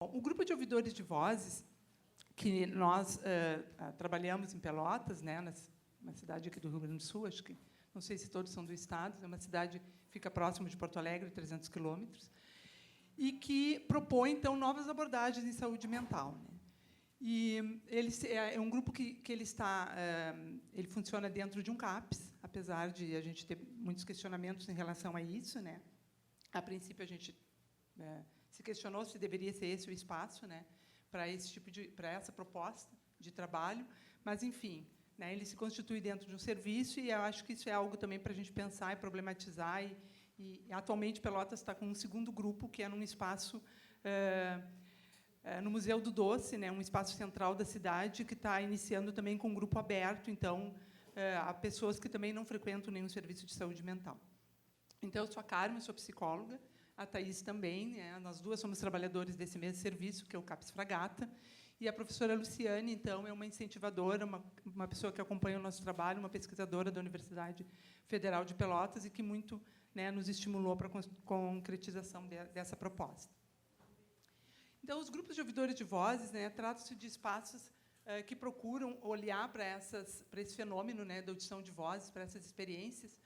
O grupo de ouvidores de vozes, que nós trabalhamos em Pelotas, né, na cidade aqui do Rio Grande do Sul, acho que, não sei se todos são do estado, é uma cidade que fica próximo de Porto Alegre, 300 quilômetros, e que propõe, então, novas abordagens em saúde mental, né? E ele é um grupo que ele funciona dentro de um CAPS, apesar de a gente ter muitos questionamentos em relação a isso, né? A princípio, a gente se questionou se deveria ser esse o espaço, né, para essa proposta de trabalho, mas, enfim, né, ele se constitui dentro de um serviço, e eu acho que isso é algo também para a gente pensar e problematizar. E atualmente, Pelotas está com um segundo grupo, que é num espaço no Museu do Doce, né, um espaço central da cidade, que está iniciando também com um grupo aberto, então, a pessoas que também não frequentam nenhum serviço de saúde mental. Então, eu sou a Carmen, sou psicóloga, a Thaís também, né? Nós duas somos trabalhadores desse mesmo serviço, que é o CAPS Fragata, e a professora Luciane, então, é uma incentivadora, uma pessoa que acompanha o nosso trabalho, uma pesquisadora da Universidade Federal de Pelotas, e que muito, né, nos estimulou para a concretização dessa proposta. Então, os grupos de ouvidores de vozes, né, tratam-se de espaços que procuram olhar para esse fenômeno, né, da audição de vozes, para essas experiências,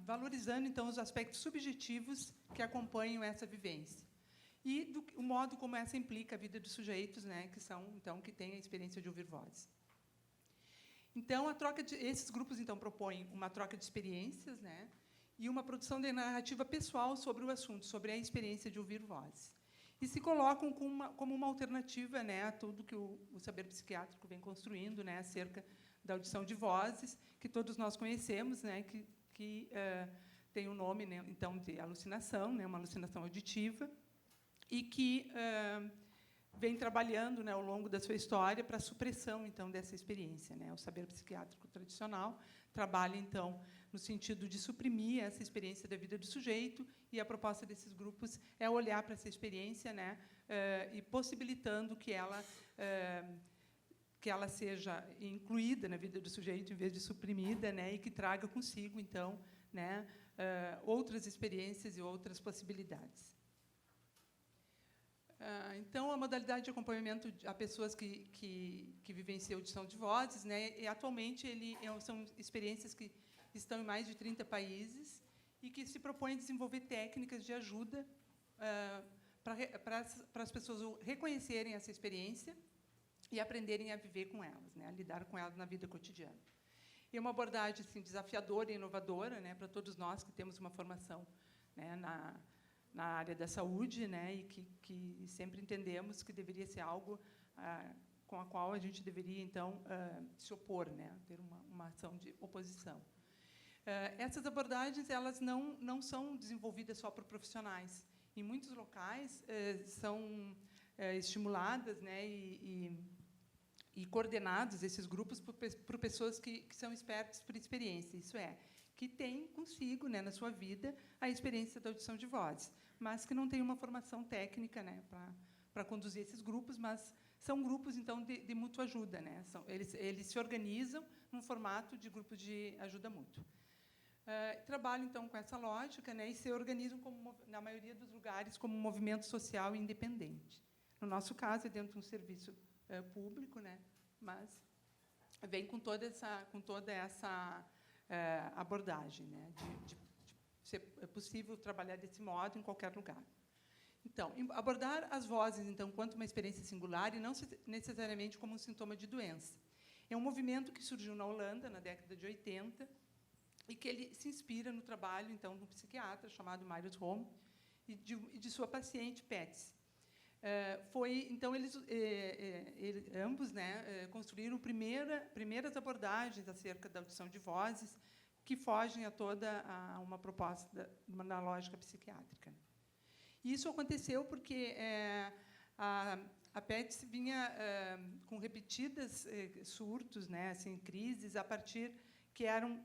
valorizando, então, os aspectos subjetivos que acompanham essa vivência e o modo como essa implica a vida dos sujeitos, né, que têm a experiência de ouvir vozes. Então, esses grupos, então, propõem uma troca de experiências, né, e uma produção de narrativa pessoal sobre o assunto, sobre a experiência de ouvir vozes. E se colocam como uma alternativa, né, a tudo que o saber psiquiátrico vem construindo, né, acerca da audição de vozes, que todos nós conhecemos, né, que tem o nome, né, então, de alucinação, né, uma alucinação auditiva, e que vem trabalhando, né, ao longo da sua história para a supressão, então, dessa experiência, né? O saber psiquiátrico tradicional trabalha, então, no sentido de suprimir essa experiência da vida do sujeito, e a proposta desses grupos é olhar para essa experiência, né, e possibilitando que ela seja incluída na vida do sujeito, em vez de suprimida, né, e que traga consigo, então, né, outras experiências e outras possibilidades. Então, a modalidade de acompanhamento a pessoas que vivenciam audição de vozes, né, e, atualmente, são experiências que estão em mais de 30 países e que se propõem a desenvolver técnicas de ajuda para as pessoas reconhecerem essa experiência e aprenderem a viver com elas, né, a lidar com elas na vida cotidiana. E é uma abordagem, assim, desafiadora e inovadora, né, para todos nós que temos uma formação, né, na área da saúde, né, e que sempre entendemos que deveria ser algo com a qual a gente deveria, então, se opor, né, ter uma ação de oposição. Essas abordagens, elas não são desenvolvidas só por profissionais. Em muitos locais são estimuladas, né, e coordenados esses grupos por pessoas que são expertas por experiência, isso é, que têm consigo, né, na sua vida, a experiência da audição de vozes, mas que não têm uma formação técnica, né, para conduzir esses grupos, mas são grupos, então, de mútua ajuda, né? Eles se organizam num formato de grupo de ajuda mútua. Trabalham, então, com essa lógica, né, e se organizam, na maioria dos lugares, como um movimento social independente. No nosso caso, é dentro de um serviço público, né, mas vem com toda essa abordagem, né, de ser possível trabalhar desse modo em qualquer lugar. Então, abordar as vozes, então, quanto uma experiência singular e não necessariamente como um sintoma de doença. É um movimento que surgiu na Holanda, na década de 80, e que ele se inspira no trabalho, então, de um psiquiatra chamado Marius Romme e de sua paciente, Pets. Então, eles ambos, né, construíram primeiras abordagens acerca da audição de vozes que fogem a toda uma proposta na lógica psiquiátrica. E isso aconteceu porque a Pets vinha com repetidas surtos, né, assim, crises, a partir que eram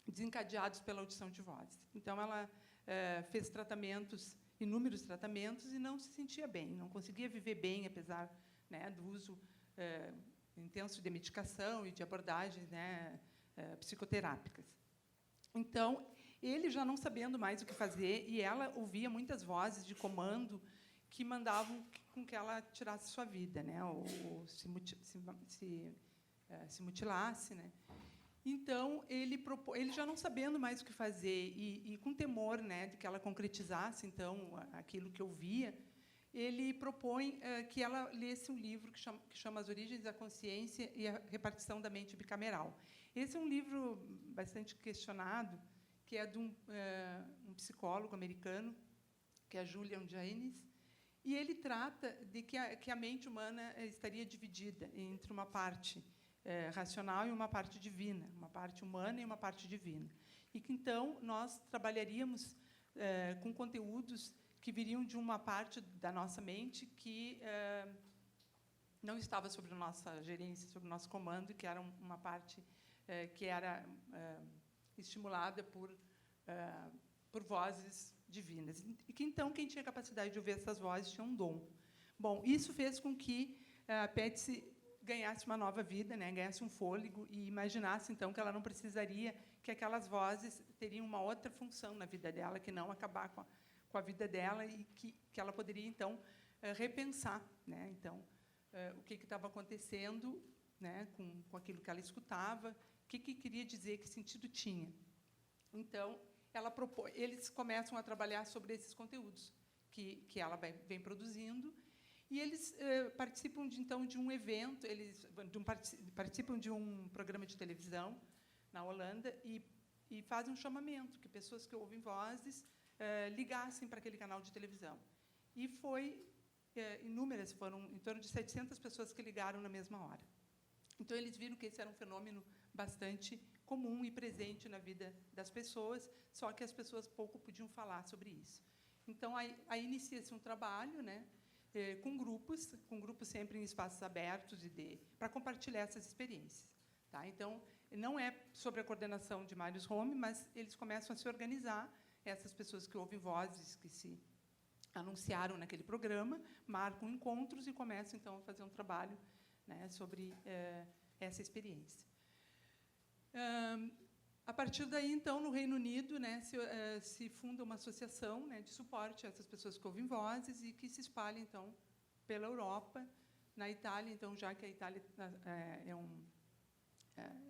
desencadeados pela audição de vozes. Então, ela fez inúmeros tratamentos, e não se sentia bem, não conseguia viver bem, apesar, né, do uso intenso de medicação e de abordagens, né, psicoterápicas. Então, ele já não sabendo mais o que fazer, e ela ouvia muitas vozes de comando que mandavam com que ela tirasse sua vida, né, ou se mutilasse, né. Então ele já não sabendo mais o que fazer e com temor, né, de que ela concretizasse então aquilo que eu via, ele propõe que ela lesse um livro que chama As Origens da Consciência e a Repartição da Mente Bicameral. Esse é um livro bastante questionado, que é de um psicólogo americano, que é Julian Jaynes, e ele trata de que a mente humana estaria dividida entre uma parte racional e uma parte divina, uma parte humana e uma parte divina. E que, então, nós trabalharíamos com conteúdos que viriam de uma parte da nossa mente que não estava sob a nossa gerência, sob o nosso comando, que era uma parte que era estimulada por vozes divinas. E que, então, quem tinha capacidade de ouvir essas vozes tinha um dom. Bom, isso fez com que a Petsy ganhasse uma nova vida, né, ganhasse um fôlego e imaginasse, então, que ela não precisaria, que aquelas vozes teriam uma outra função na vida dela, que não acabar com a vida dela e que ela poderia, então, repensar, né, então, o que estava acontecendo, né, com aquilo que ela escutava, o que queria dizer, que sentido tinha. Então, eles começam a trabalhar sobre esses conteúdos que ela vem produzindo, e eles participam, então, de um evento, participam de um programa de televisão na Holanda e fazem um chamamento, que pessoas que ouvem vozes ligassem para aquele canal de televisão. E inúmeras, foram em torno de 700 pessoas que ligaram na mesma hora. Então, eles viram que esse era um fenômeno bastante comum e presente na vida das pessoas, só que as pessoas pouco podiam falar sobre isso. Então, aí inicia-se um trabalho, né, com grupos sempre em espaços abertos para compartilhar essas experiências. Tá? Então, não é sobre a coordenação de Marius Home, mas eles começam a se organizar, essas pessoas que ouvem vozes, que se anunciaram naquele programa, marcam encontros e começam, então, a fazer um trabalho, né, sobre essa experiência. A partir daí, então, no Reino Unido, né, se funda uma associação, né, de suporte a essas pessoas que ouvem vozes e que se espalha, então, pela Europa. Na Itália, então, já que a Itália é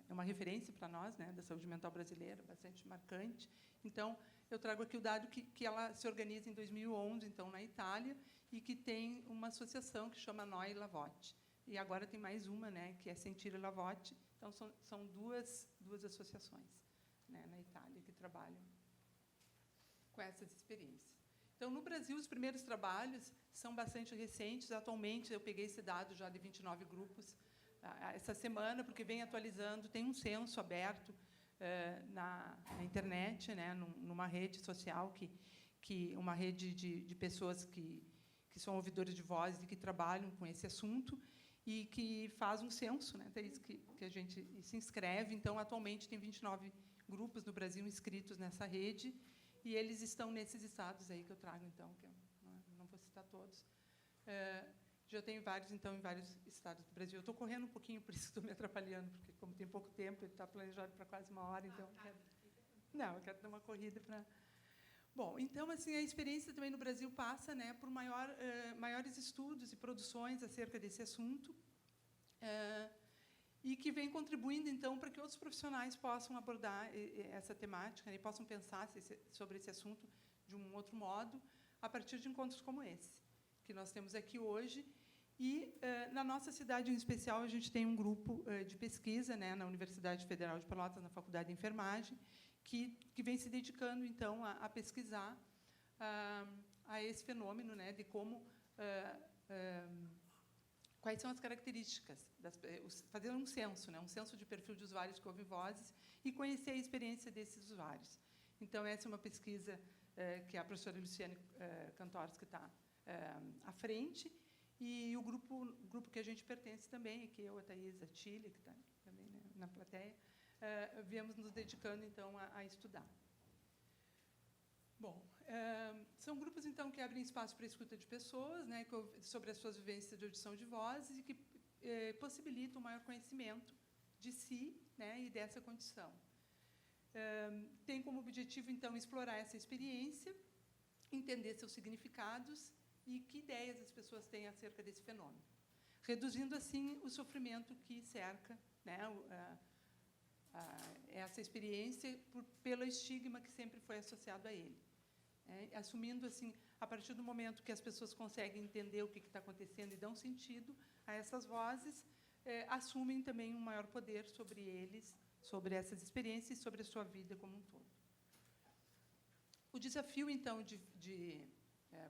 uma referência para nós, né, da saúde mental brasileira, bastante marcante. Então, eu trago aqui o dado que ela se organiza em 2011, então, na Itália, e que tem uma associação que chama Noi Lavote. E agora tem mais uma, né, que é Sentire Lavote. Então, são duas associações, né, na Itália, que trabalham com essas experiências. Então, no Brasil, os primeiros trabalhos são bastante recentes. Atualmente, eu peguei esse dado já de 29 grupos essa semana, porque vem atualizando, tem um censo aberto na internet, né, numa rede social, uma rede de pessoas que são ouvidores de vozes e que trabalham com esse assunto, e que faz um censo, né, é isso que a gente se inscreve. Então, atualmente, tem 29 grupos no Brasil inscritos nessa rede, e eles estão nesses estados aí que eu trago, então, que eu não vou citar todos. Já tenho vários, então, em vários estados do Brasil. Eu estou correndo um pouquinho, por isso estou me atrapalhando, porque, como tem pouco tempo, ele está planejado para quase uma hora, então... eu quero dar uma corrida para... Bom, então, assim, a experiência também no Brasil passa, né, por maiores estudos e produções acerca desse assunto, e que vem contribuindo, então, para que outros profissionais possam abordar essa temática, né, e possam pensar sobre esse assunto de um outro modo, a partir de encontros como esse, que nós temos aqui hoje. E, na nossa cidade, em especial, a gente tem um grupo de pesquisa, né, na Universidade Federal de Pelotas, na Faculdade de Enfermagem, que vem se dedicando, então, a pesquisar a esse fenômeno, né, de como quais são as características, fazer um censo, né, um censo de perfil de usuários que ouvem vozes e conhecer a experiência desses usuários. Então, essa é uma pesquisa que a professora Luciane Kantorski está à frente, e o grupo que a gente pertence também, que eu, a Thais, a Tília, que está também, né, na plateia, viemos nos dedicando, então, a estudar. Bom, são grupos, então, que abrem espaço para a escuta de pessoas, né, sobre as suas vivências de audição de vozes e que possibilitam um maior conhecimento de si, né, e dessa condição. Tem como objetivo, então, explorar essa experiência, entender seus significados e que ideias as pessoas têm acerca desse fenômeno, reduzindo, assim, o sofrimento que cerca, né, essa experiência pelo estigma que sempre foi associado a ele. Assumindo, assim, a partir do momento que as pessoas conseguem entender o que está acontecendo e dão sentido a essas vozes, assumem também um maior poder sobre eles, sobre essas experiências e sobre a sua vida como um todo. O desafio, então, de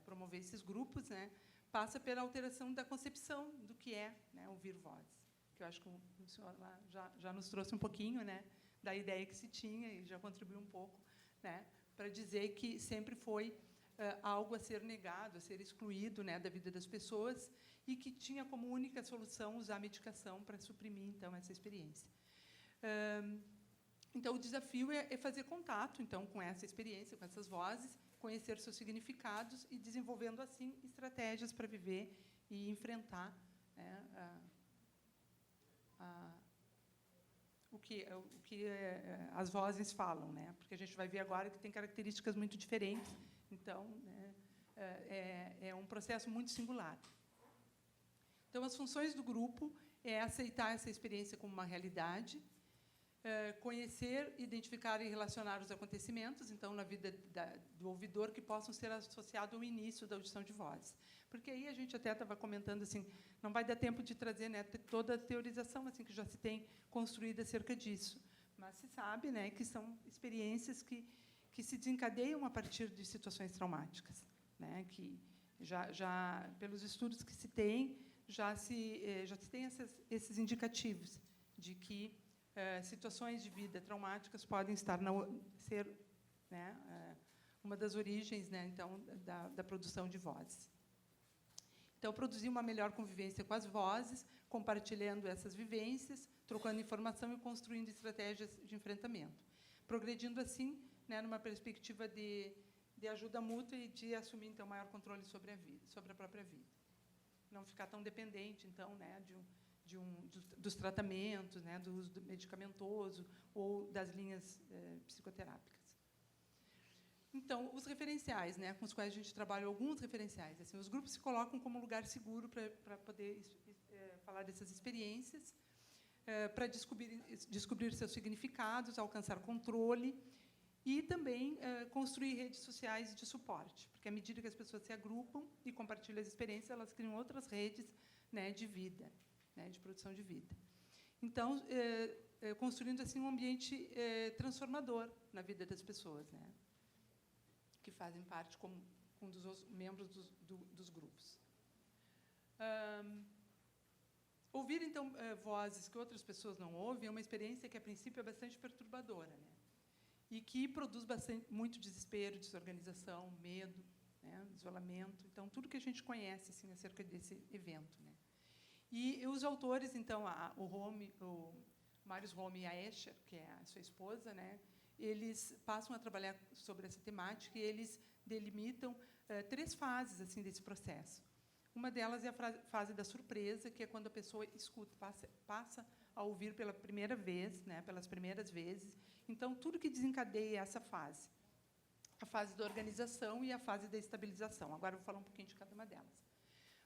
promover esses grupos, né, passa pela alteração da concepção do que é, né, ouvir vozes, que eu acho que o senhor lá já nos trouxe um pouquinho, né, da ideia que se tinha e já contribuiu um pouco, né, para dizer que sempre foi algo a ser negado, a ser excluído, né, da vida das pessoas, e que tinha como única solução usar a medicação para suprimir, então, essa experiência. Então, o desafio é fazer contato, então, com essa experiência, com essas vozes, conhecer seus significados e desenvolvendo, assim, estratégias para viver e enfrentar, né, o que as vozes falam, né? Porque a gente vai ver agora que tem características muito diferentes. Então, né, é um processo muito singular. Então, as funções do grupo é aceitar essa experiência como uma realidade, conhecer, identificar e relacionar os acontecimentos, então, na vida do ouvidor, que possam ser associados ao início da audição de vozes. Porque aí a gente até estava comentando, assim, não vai dar tempo de trazer, né, toda a teorização, assim, que já se tem construída acerca disso. Mas se sabe, né, que são experiências que se desencadeiam a partir de situações traumáticas, né, que já pelos estudos que se tem, já se tem esses indicativos de que situações de vida traumáticas podem ser, né, uma das origens, né, então, da produção de vozes. Então, produzir uma melhor convivência com as vozes, compartilhando essas vivências, trocando informação e construindo estratégias de enfrentamento, progredindo, assim, né, numa perspectiva de ajuda mútua e de assumir, então, maior controle sobre a vida, sobre a própria vida. Não ficar tão dependente, então, né, dos tratamentos, né, do uso medicamentoso ou das linhas psicoterápicas. Então, os referenciais, né, com os quais a gente trabalha, alguns referenciais. Assim, os grupos se colocam como lugar seguro para poder falar dessas experiências, para descobrir seus significados, alcançar controle e também construir redes sociais de suporte, porque à medida que as pessoas se agrupam e compartilham as experiências, elas criam outras redes, né, de vida, né, de produção de vida. Então, construindo, assim, um ambiente transformador na vida das pessoas, né, que fazem parte como um dos membros dos grupos. Ouvir, então, vozes que outras pessoas não ouvem é uma experiência que, a princípio, é bastante perturbadora, né, e que produz muito desespero, desorganização, medo, né, isolamento. Então, tudo que a gente conhece, assim, acerca desse evento, né. E os autores, então, o Marius Romme e a Escher, que é a sua esposa, né, eles passam a trabalhar sobre essa temática e eles delimitam 3 fases, assim, desse processo. Uma delas é a fase da surpresa, que é quando a pessoa escuta, passa a ouvir pela primeira vez, né, pelas primeiras vezes. Então, tudo que desencadeia essa fase. A fase da organização e a fase da estabilização. Agora, eu vou falar um pouquinho de cada uma delas.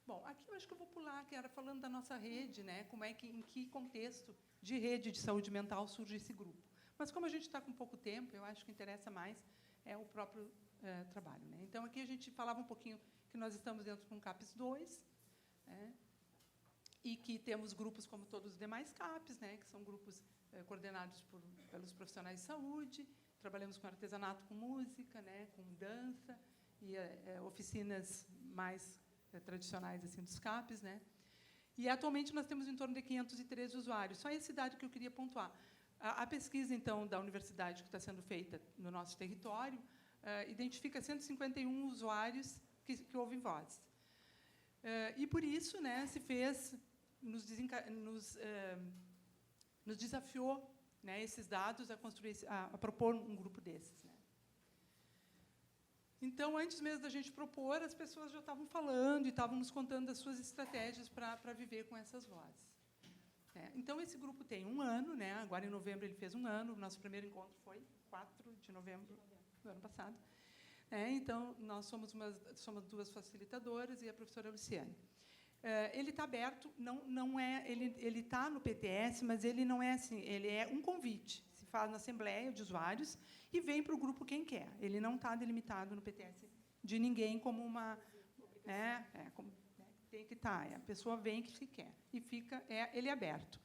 Bom, aqui eu acho que eu vou pular, que era falando da nossa rede, né, em que contexto de rede de saúde mental surge esse grupo. Mas, como a gente está com pouco tempo, eu acho que interessa mais o próprio trabalho, né? Então, aqui a gente falava um pouquinho que nós estamos dentro de um CAPES 2, né, e que temos grupos como todos os demais CAPES, né, que são grupos coordenados pelos profissionais de saúde. Trabalhamos com artesanato, com música, né, com dança, e oficinas mais tradicionais, assim, dos CAPES, né. E, atualmente, nós temos em torno de 513 usuários. Só esse dado que eu queria pontuar. A pesquisa, então, da universidade que está sendo feita no nosso território identifica 151 usuários que ouvem vozes. E, por isso, né, se fez, nos desafiou, né, esses dados a propor um grupo desses, né. Então, antes mesmo da gente propor, as pessoas já estavam falando e estavam nos contando das suas estratégias para viver com essas vozes. Então, esse grupo tem 1 ano, né? Agora, em novembro, ele fez 1 ano. O nosso primeiro encontro foi 4 de novembro do ano passado. Então, nós somos duas facilitadoras e a professora Luciane. Ele está aberto, não é, ele está no PTS, mas ele não é assim, ele é um convite, se faz na assembleia de usuários e vem para o grupo quem quer. Ele não está delimitado no PTS de ninguém como uma, tem que estar. A pessoa vem que se quer e fica, ele é aberto.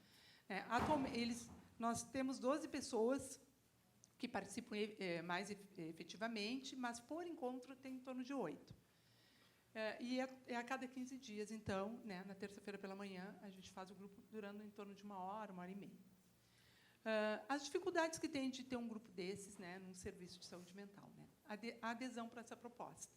Atualmente, nós temos 12 pessoas que participam mais efetivamente, mas por encontro tem em torno de 8. E é a cada 15 dias, então, na terça-feira pela manhã, a gente faz o grupo durando em torno de 1 hora, 1 hora e meia. As dificuldades que tem de ter um grupo desses, num serviço de saúde mental, a adesão para essa proposta.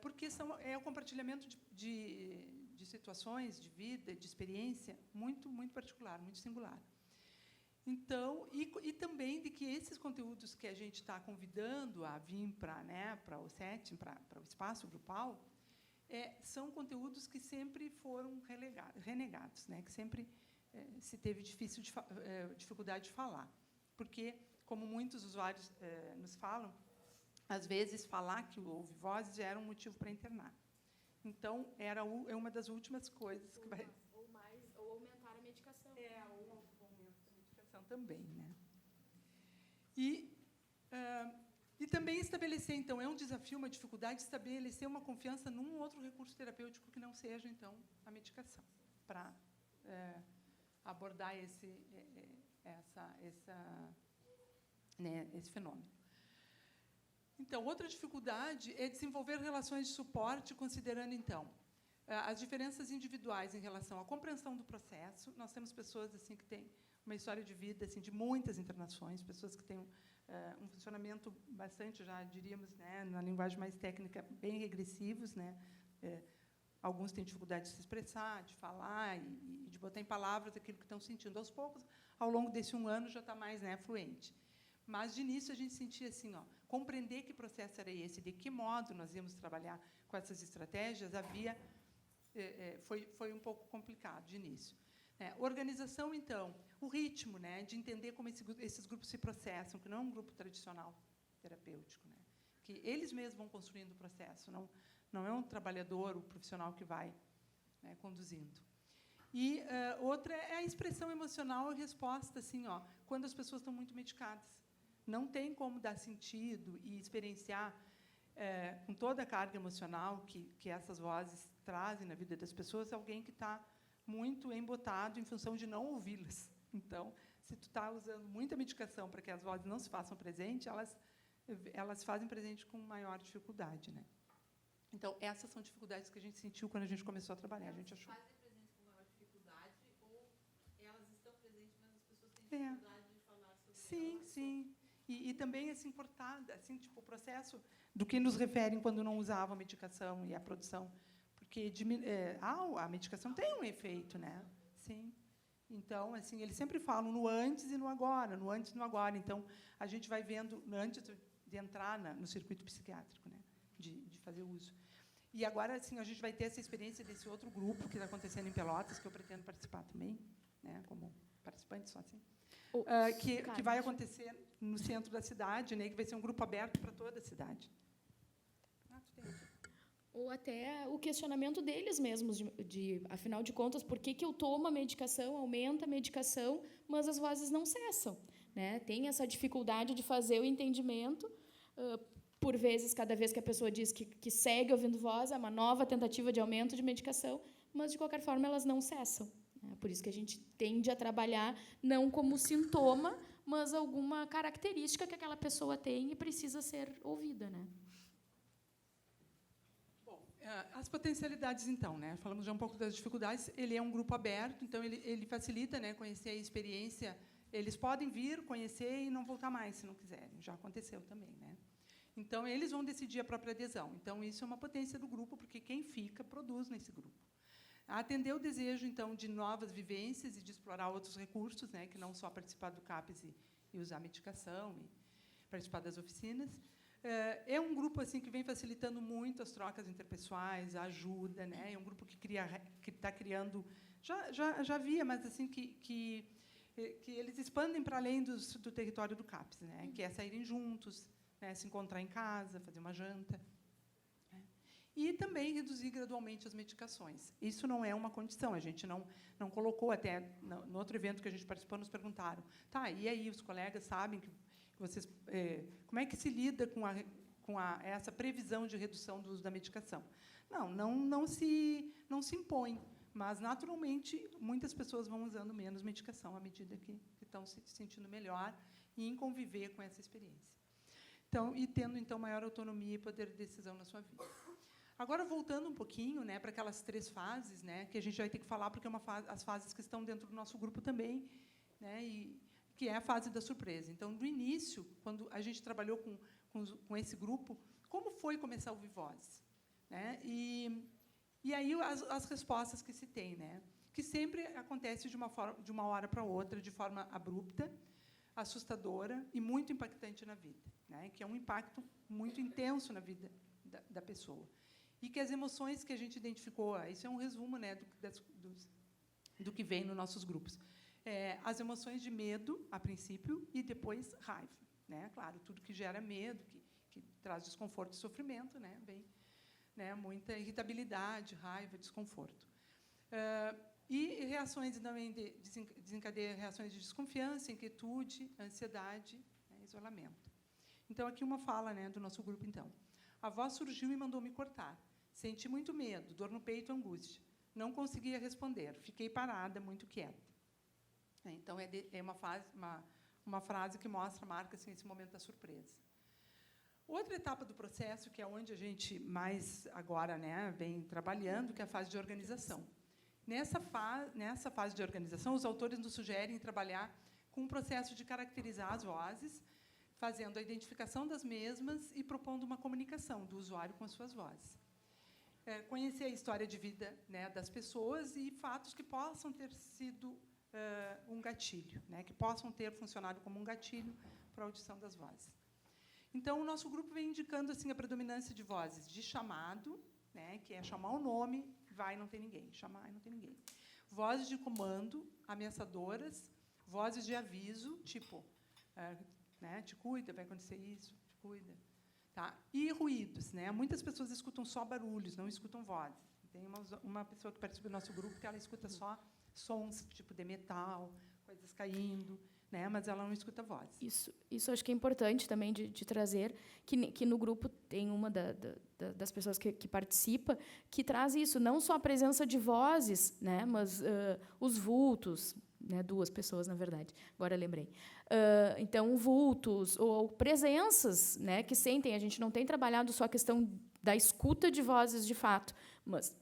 Porque é o compartilhamento de situações, de vida, de experiência, muito, muito particular, muito singular. Então, e também de que esses conteúdos que a gente está convidando a vir para o setting, para o espaço grupal, são conteúdos que sempre foram renegados, que sempre se teve dificuldade de falar. Porque, como muitos usuários nos falam, às vezes, falar que ouve vozes já era um motivo para internar. Então, é uma das últimas coisas que vai... Ou aumentar a medicação. Ou aumento da medicação também. E também estabelecer, então, é um desafio, uma dificuldade, estabelecer uma confiança num outro recurso terapêutico que não seja, então, a medicação, para abordar esse fenômeno. Então, outra dificuldade é desenvolver relações de suporte, considerando, então, as diferenças individuais em relação à compreensão do processo. Nós temos pessoas assim que têm uma história de vida assim de muitas internações, pessoas que têm um funcionamento bastante, já diríamos, na linguagem mais técnica, bem regressivos, alguns têm dificuldade de se expressar, de falar e de botar em palavras aquilo que estão sentindo. Aos poucos, ao longo desse 1 ano, já está mais fluente. Mas, de início, a gente sentia assim, compreender que processo era esse, de que modo nós íamos trabalhar com essas estratégias, foi um pouco complicado, de início. Organização, então, o ritmo, de entender como esses grupos se processam, que não é um grupo tradicional terapêutico, que eles mesmos vão construindo o processo, não é um trabalhador, o profissional que vai conduzindo. E outra é a expressão emocional e resposta, assim, quando as pessoas estão muito medicadas. Não tem como dar sentido e experienciar com toda a carga emocional que essas vozes trazem na vida das pessoas, alguém que está muito embotado em função de não ouvi-las. Então, se tu está usando muita medicação para que as vozes não se façam presente, elas fazem presente com maior dificuldade, Então, essas são dificuldades que a gente sentiu quando a gente começou a trabalhar. A gente achou. Fazem presente com maior dificuldade ou elas estão presentes, mas as pessoas têm dificuldade de falar sobre elas? Sim. E também assim cortada, assim, tipo o processo do que nos referem quando não usavam a medicação e a produção, porque a medicação tem um efeito, Sim. Então, assim, eles sempre falam no antes e no agora, no antes e no agora. Então, a gente vai vendo antes de entrar no circuito psiquiátrico, de fazer uso. E agora, assim, a gente vai ter essa experiência desse outro grupo que está acontecendo em Pelotas, que eu pretendo participar também, como participante, só assim. Que vai acontecer no centro da cidade, que vai ser um grupo aberto para toda a cidade. Ou até o questionamento deles mesmos, afinal de contas, por que eu tomo a medicação, aumenta a medicação, mas as vozes não cessam? Tem essa dificuldade de fazer o entendimento. Por vezes, cada vez que a pessoa diz que segue ouvindo voz, é uma nova tentativa de aumento de medicação, mas, de qualquer forma, elas não cessam. Por isso que a gente tende a trabalhar não como sintoma, mas alguma característica que aquela pessoa tem e precisa ser ouvida. Bom, as potencialidades, então, falamos já um pouco das dificuldades. Ele é um grupo aberto, então ele facilita conhecer a experiência. Eles podem vir, conhecer e não voltar mais, se não quiserem. Já aconteceu também. Então, eles vão decidir a própria adesão. Então, isso é uma potência do grupo, porque quem fica produz nesse grupo. Atender o desejo, então, de novas vivências e de explorar outros recursos, que não só participar do CAPES e usar está e participar das oficinas. É um grupo assim que vem facilitando muito as trocas interpessoais, a ajuda, É um grupo que está criando, já havia, mas assim que eles expandem para além do território do CAPES, que é saírem juntos, né, se encontrar em casa, fazer uma janta. Né? E também reduzir gradualmente as medicações. Isso não é uma condição, a gente não colocou, até no outro evento que a gente participou, nos perguntaram, tá, e aí os colegas sabem que vocês, como é que se lida com essa previsão de redução do uso da medicação? Não se impõe, mas, naturalmente, muitas pessoas vão usando menos medicação à medida que estão se sentindo melhor e em conviver com essa experiência. Então, e tendo, então, maior autonomia e poder de decisão na sua vida. Agora, voltando um pouquinho, né, para aquelas 3 fases, né, que a gente vai ter que falar, porque as fases que estão dentro do nosso grupo também, né, que é a fase da surpresa. Então, no início, quando a gente trabalhou com esse grupo, como foi começar a ouvir vozes? Né? E aí as respostas que se tem, né? Que sempre acontece de uma hora para outra, de forma abrupta, assustadora e muito impactante na vida, né? Que é um impacto muito intenso na vida da pessoa. E que as emoções que a gente identificou, isso é um resumo, né, do que vem nos nossos grupos. As emoções de medo, a princípio, e depois raiva. Né? Claro, tudo que gera medo, que traz desconforto e sofrimento, né? Vem, né, muita irritabilidade, raiva, desconforto. E reações também desencadeia reações de desconfiança, inquietude, ansiedade, né, isolamento. Então, aqui uma fala, né, do nosso grupo, então. A voz surgiu e mandou me cortar. Senti muito medo, dor no peito, angústia. Não conseguia responder. Fiquei parada, muito quieta. Então, é uma frase que marca assim, esse momento da surpresa. Outra etapa do processo, que é onde a gente mais agora, né, vem trabalhando, que é a fase de organização. Nessa fase de organização, os autores nos sugerem trabalhar com um processo de caracterizar as vozes, fazendo a identificação das mesmas e propondo uma comunicação do usuário com as suas vozes. Conhecer a história de vida, né, das pessoas e fatos que possam ter sido um gatilho, né, que possam ter funcionado como um gatilho para a audição das vozes. Então, o nosso grupo vem indicando assim, a predominância de vozes de chamado, né, que é chamar o nome, vai e não tem ninguém, chamar e não tem ninguém. Vozes de comando, ameaçadoras, vozes de aviso, tipo, né, te cuida, vai acontecer isso, te cuida. Tá? E ruídos. Né? Muitas pessoas escutam só barulhos, não escutam vozes. Tem uma pessoa que participa do nosso grupo que ela escuta só sons, tipo de metal, coisas caindo, né? Mas ela não escuta vozes. Isso acho que é importante também de trazer, que no grupo tem uma das pessoas que participa, que traz isso, não só a presença de vozes, né? Mas os vultos, né? 2 pessoas, na verdade, agora lembrei. Então, vultos ou presenças, né? Que sentem. A gente não tem trabalhado só a questão da escuta de vozes de fato, mas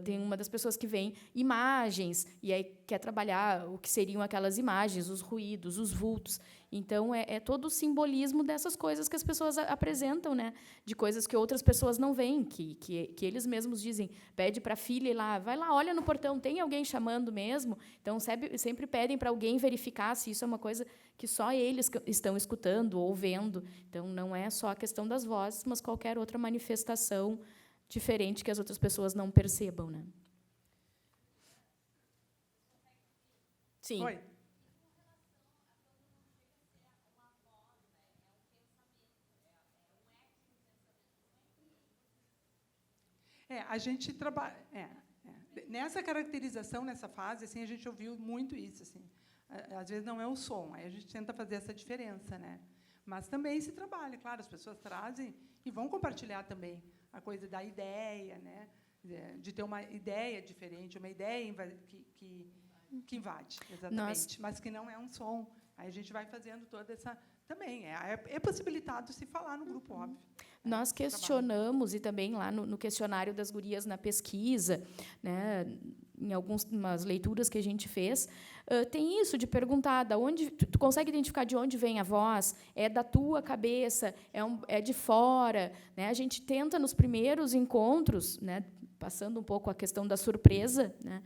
tem uma das pessoas que vem imagens, e aí quer trabalhar o que seriam aquelas imagens, os ruídos, os vultos. Então, é todo o simbolismo dessas coisas que as pessoas apresentam, né? De coisas que outras pessoas não veem, que eles mesmos dizem. Pede para a filha ir lá, vai lá, olha no portão, tem alguém chamando mesmo? Então, sempre pedem para alguém verificar se isso é uma coisa que só eles estão escutando ou vendo. Então, não é só a questão das vozes, mas qualquer outra manifestação diferente que as outras pessoas não percebam, né? Sim. Oi. A gente trabalha... Nessa caracterização, nessa fase, assim, a gente ouviu muito isso. Assim. Às vezes, não é o som, aí a gente tenta fazer essa diferença. Né? Mas também se trabalha, claro, as pessoas trazem e vão compartilhar também a coisa da ideia, né? De ter uma ideia diferente, uma ideia que invade, exatamente, mas que não é um som. Aí a gente vai fazendo toda essa... Também é possibilitado se falar no grupo, óbvio. Nós questionamos, e também lá no questionário das gurias, na pesquisa, né, em algumas leituras que a gente fez, tem isso de perguntar de onde tu consegue identificar de onde vem a voz, é da tua cabeça, é de fora, né? A gente tenta nos primeiros encontros, né, passando um pouco a questão da surpresa, né,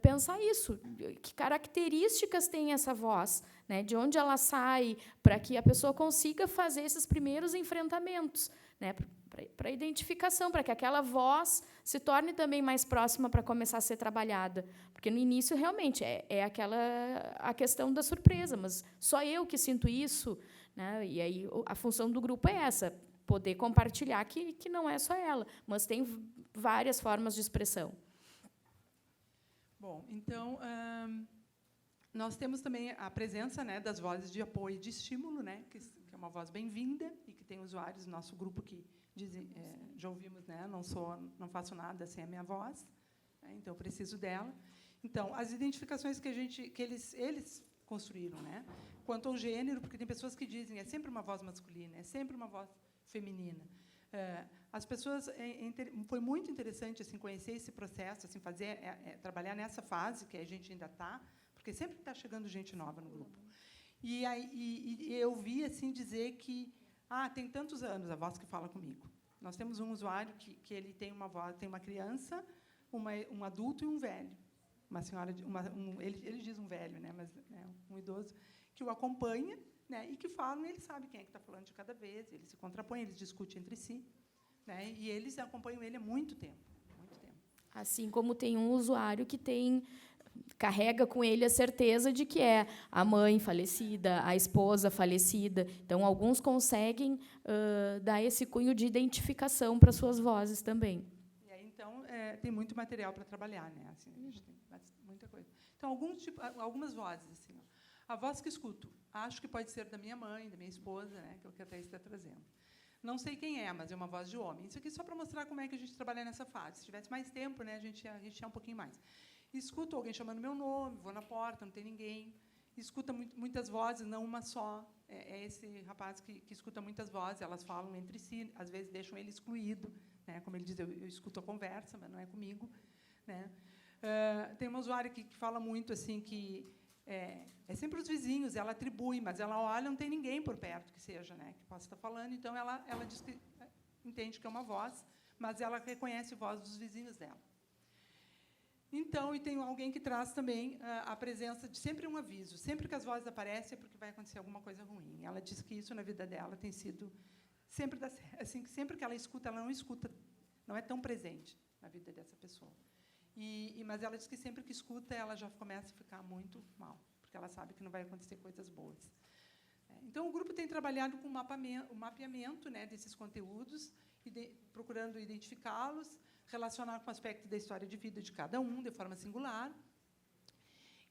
pensar isso, que características tem essa voz, né, de onde ela sai, para que a pessoa consiga fazer esses primeiros enfrentamentos, né, para identificação, para que aquela voz se torne também mais próxima para começar a ser trabalhada. Porque, no início, realmente, a questão da surpresa, mas só eu que sinto isso, né? E aí a função do grupo é essa, poder compartilhar que não é só ela, mas tem várias formas de expressão. Bom, então, nós temos também a presença, né, das vozes de apoio e de estímulo, né, que é uma voz bem-vinda e que tem usuários do nosso grupo que dizem, já ouvimos, né, não faço nada sem a minha voz, né, então eu preciso dela. Então, as identificações que eles construíram, né, quanto ao gênero, porque tem pessoas que dizem é sempre uma voz masculina, é sempre uma voz feminina. As pessoas foi muito interessante assim conhecer esse processo, assim trabalhar nessa fase que a gente ainda está, porque sempre está chegando gente nova no grupo. E eu vi assim dizer que tem tantos anos a voz que fala comigo. Nós temos um usuário que ele tem uma voz, tem uma criança, um adulto e um velho. Uma senhora, ele diz um velho, né, mas um idoso que o acompanha, né, e que falam, e ele sabe quem é que está falando de cada vez, eles se contrapõem, eles discutem entre si, né, e eles acompanham ele há muito tempo, muito tempo. Assim como tem um usuário que carrega com ele a certeza de que é a mãe falecida, a esposa falecida. Então, alguns conseguem dar esse cunho de identificação para suas vozes também. E aí, então, tem muito material para trabalhar, né? Assim, a gente tem muita coisa. Então, algumas vozes, assim, ó. A voz que escuto, acho que pode ser da minha mãe, da minha esposa, né, que é o que a Thaís está trazendo. Não sei quem é, mas é uma voz de homem. Isso aqui só para mostrar como é que a gente trabalha nessa fase. Se tivesse mais tempo, né, a gente ia um pouquinho mais. Escuto alguém chamando meu nome, vou na porta, não tem ninguém. Escuta muitas vozes, não uma só. É esse rapaz que escuta muitas vozes, elas falam entre si, às vezes deixam ele excluído, né? Como ele diz, eu escuto a conversa, mas não é comigo, né? Tem uma usuária que fala muito assim que é sempre os vizinhos, ela atribui, mas ela olha, não tem ninguém por perto que seja, né, que possa estar falando, então ela diz que entende que é uma voz, mas ela reconhece a voz dos vizinhos dela. Então, e tem alguém que traz também a presença de sempre um aviso, sempre que as vozes aparecem é porque vai acontecer alguma coisa ruim. Ela diz que isso na vida dela tem sido sempre assim, que sempre que ela escuta, ela não escuta, não é tão presente na vida dessa pessoa. Mas ela diz que sempre que escuta, ela já começa a ficar muito mal, porque ela sabe que não vai acontecer coisas boas. Então, o grupo tem trabalhado com o mapeamento, né, desses conteúdos, procurando identificá-los, relacionar com o aspecto da história de vida de cada um, de forma singular.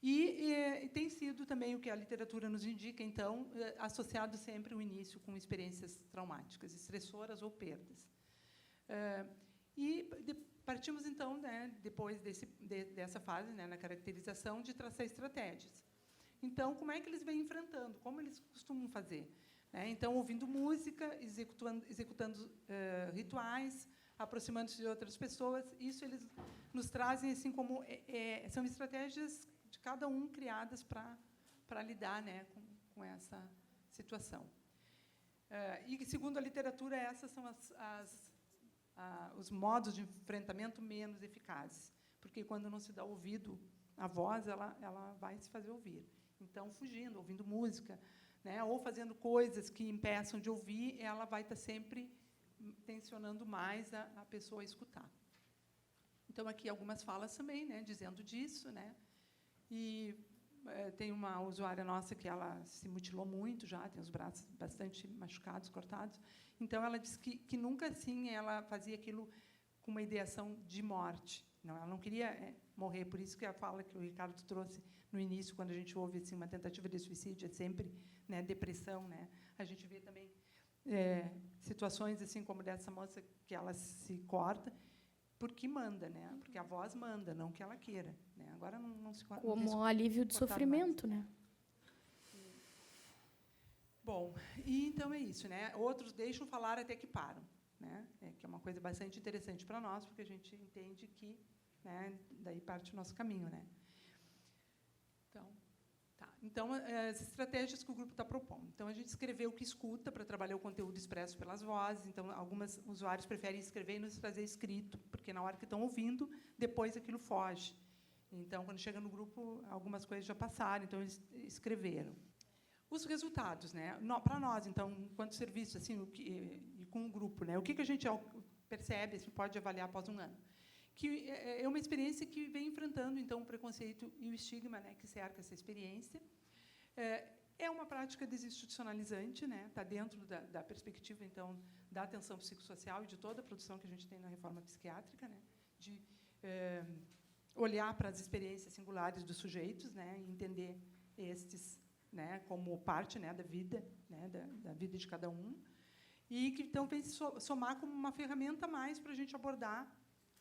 E tem sido também o que a literatura nos indica, então, associado sempre o início com experiências traumáticas, estressoras ou perdas. Partimos, então, né, depois dessa fase, né, na caracterização, de traçar estratégias. Então, como é que eles vêm enfrentando? Como eles costumam fazer? Então, ouvindo música, executando rituais, aproximando-se de outras pessoas. Isso eles nos trazem assim como são estratégias de cada um criadas para lidar, né, com essa situação. E, segundo a literatura, essas são os modos de enfrentamento menos eficazes, porque quando não se dá ouvido à voz, ela vai se fazer ouvir. Então, fugindo, ouvindo música, né, ou fazendo coisas que impeçam de ouvir, ela vai estar sempre tensionando mais a pessoa a escutar. Então, aqui algumas falas também, né, dizendo disso, né, e tem uma usuária nossa que ela se mutilou muito já, tem os braços bastante machucados, cortados. Então, ela disse que nunca assim ela fazia aquilo com uma ideação de morte. Não, ela não queria morrer. Por isso que a fala que o Ricardo trouxe no início, quando a gente ouve assim, uma tentativa de suicídio, é sempre, né, depressão. Né? A gente vê também situações assim como dessa moça que ela se corta, porque manda, né? Porque a voz manda, não que ela queira. Né? Agora não se corta. Como um alívio de sofrimento, mais, né? Bom, e então é isso, né? Outros deixam falar até que param, né? Que é uma coisa bastante interessante para nós, porque a gente entende que, né, daí parte o nosso caminho, né? Então, as estratégias que o grupo está propondo. Então, a gente escreveu o que escuta para trabalhar o conteúdo expresso pelas vozes. Então, alguns usuários preferem escrever e nos trazer escrito, porque na hora que estão ouvindo, depois aquilo foge. Então, quando chega no grupo, algumas coisas já passaram, então eles escreveram. Os resultados, né? Para nós, então, enquanto serviço, assim, e com o grupo, né? O que a gente percebe, assim, pode avaliar após um ano? Que é uma experiência que vem enfrentando, então, o preconceito e o estigma, né, que cerca essa experiência. É uma prática desinstitucionalizante, né? Está dentro da perspectiva, então, da atenção psicossocial e de toda a produção que a gente tem na reforma psiquiátrica, né? De olhar para as experiências singulares dos sujeitos, né? E entender estes, né? Como parte, né? Da vida, né? Da vida de cada um, e que então vem se somar como uma ferramenta a mais para a gente abordar,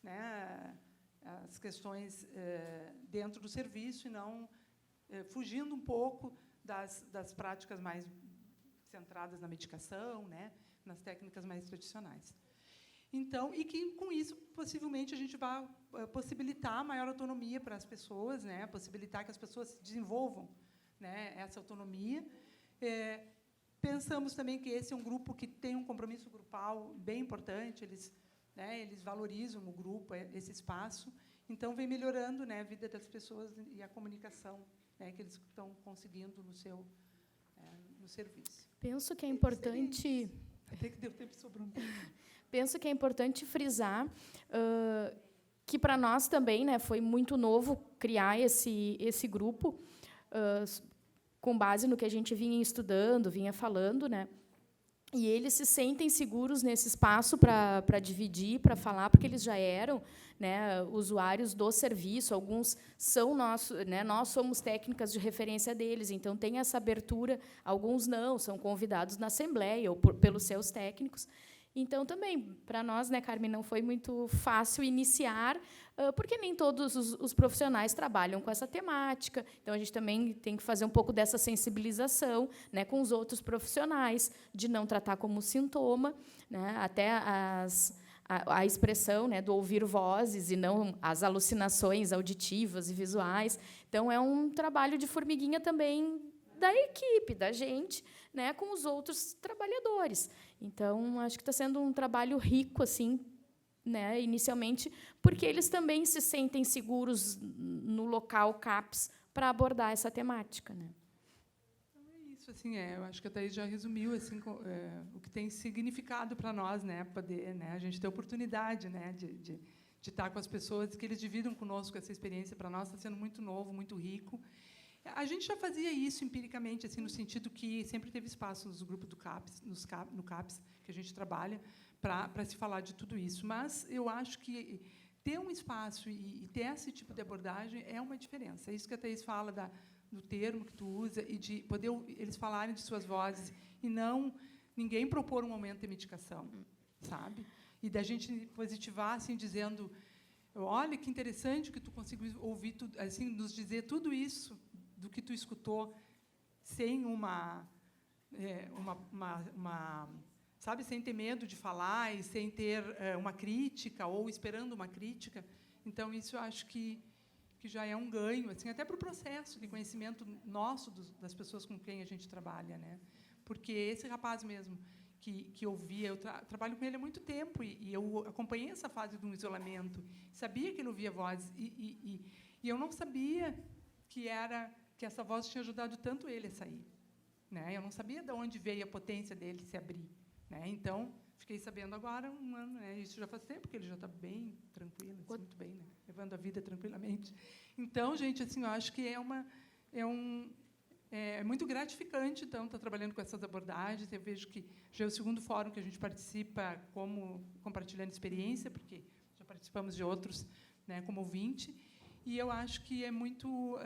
né? As questões dentro do serviço e não fugindo um pouco das práticas mais centradas na medicação, né, nas técnicas mais tradicionais. Então, e que, com isso, possivelmente, a gente vai possibilitar maior autonomia para as pessoas, né, possibilitar que as pessoas desenvolvam, né, essa autonomia. Pensamos também que esse é um grupo que tem um compromisso grupal bem importante, eles valorizam o grupo, esse espaço, então vem melhorando, né, a vida das pessoas e a comunicação, né, que eles estão conseguindo no serviço. Penso que é importante... Até que deu tempo sobrou. Penso que é importante frisar que, para nós também, né, foi muito novo criar esse grupo, com base no que a gente vinha estudando, vinha falando, né? E eles se sentem seguros nesse espaço para dividir, para falar, porque eles já eram, né, usuários do serviço, alguns são nossos, né, nós somos técnicas de referência deles, então tem essa abertura, alguns não, são convidados na assembleia ou pelos seus técnicos. Então, também, para nós, né, Carmen, não foi muito fácil iniciar, porque nem todos os profissionais trabalham com essa temática. Então, a gente também tem que fazer um pouco dessa sensibilização, né, com os outros profissionais, de não tratar como sintoma, né, até a expressão, né, do ouvir vozes e não as alucinações auditivas e visuais. Então, é um trabalho de formiguinha também da equipe, da gente, né, com os outros trabalhadores. Então, acho que está sendo um trabalho rico, assim, né, inicialmente, porque eles também se sentem seguros no local CAPS para abordar essa temática, né. Então, é isso, assim, eu acho que a Thaís já resumiu, assim, o que tem significado para nós, né, poder, né, a gente ter a oportunidade, né, de estar com as pessoas, que eles dividam conosco essa experiência. Para nós está sendo muito novo, muito rico. A gente já fazia isso empiricamente, assim, no sentido que sempre teve espaço nos grupos do CAPS, no CAPS, que a gente trabalha, para se falar de tudo isso. Mas eu acho que ter um espaço e ter esse tipo de abordagem é uma diferença. É isso que a Thaís fala do termo que tu usa e de poder eles falarem de suas vozes e não ninguém propor um aumento de medicação, sabe? E da gente positivar, assim, dizendo: olha, que interessante que tu conseguiu ouvir, assim, nos dizer tudo isso do que tu escutou, sem sabe, sem ter medo de falar e sem ter uma crítica ou esperando uma crítica. Então, isso eu acho que já é um ganho, assim, até para o processo de conhecimento nosso das pessoas com quem a gente trabalha, né? Porque esse rapaz mesmo que ouvia, eu trabalho com ele há muito tempo e eu acompanhei essa fase de um isolamento, sabia que ele ouvia vozes e eu não sabia que essa voz tinha ajudado tanto ele a sair, né? Eu não sabia de onde veio a potência dele se abrir, né? Então, fiquei sabendo agora, um ano, né? Isso já faz tempo que ele já está bem tranquilo, assim, muito bem, né? Levando a vida tranquilamente. Então, gente, assim, eu acho que é muito gratificante, então, estar trabalhando com essas abordagens. Eu vejo que já é o segundo fórum que a gente participa como compartilhando experiência, porque já participamos de outros, né, como ouvinte, e eu acho que é muito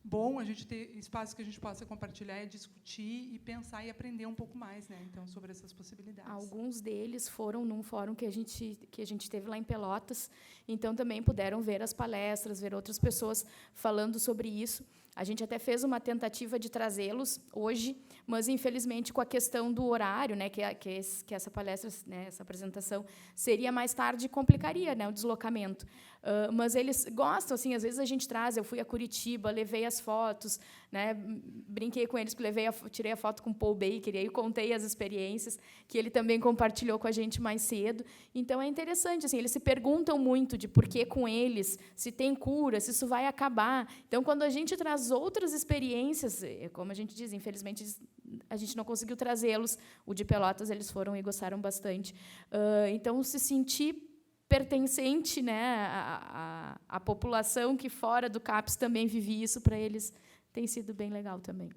bom a gente ter espaço que a gente possa compartilhar, discutir e pensar e aprender um pouco mais, né, então, sobre essas possibilidades. Alguns deles foram num fórum que a gente teve lá em Pelotas, então também puderam ver as palestras, ver outras pessoas falando sobre isso. A gente até fez uma tentativa de trazê-los hoje, mas, infelizmente, com a questão do horário, né, que essa palestra, né, essa apresentação seria mais tarde, complicaria, né, o deslocamento. Mas eles gostam, assim, às vezes a gente traz. Eu fui a Curitiba, levei as fotos, né, brinquei com eles, tirei a foto com o Paul Baker, e aí contei as experiências que ele também compartilhou com a gente mais cedo. Então, é interessante, assim, eles se perguntam muito de por que com eles, se tem cura, se isso vai acabar. Então, quando a gente traz outras experiências, como a gente diz, infelizmente, a gente não conseguiu trazê-los. O de Pelotas, eles foram e gostaram bastante. Então, se sentir pertencente, né, à população que fora do CAPS também vive isso, para eles tem sido bem legal também.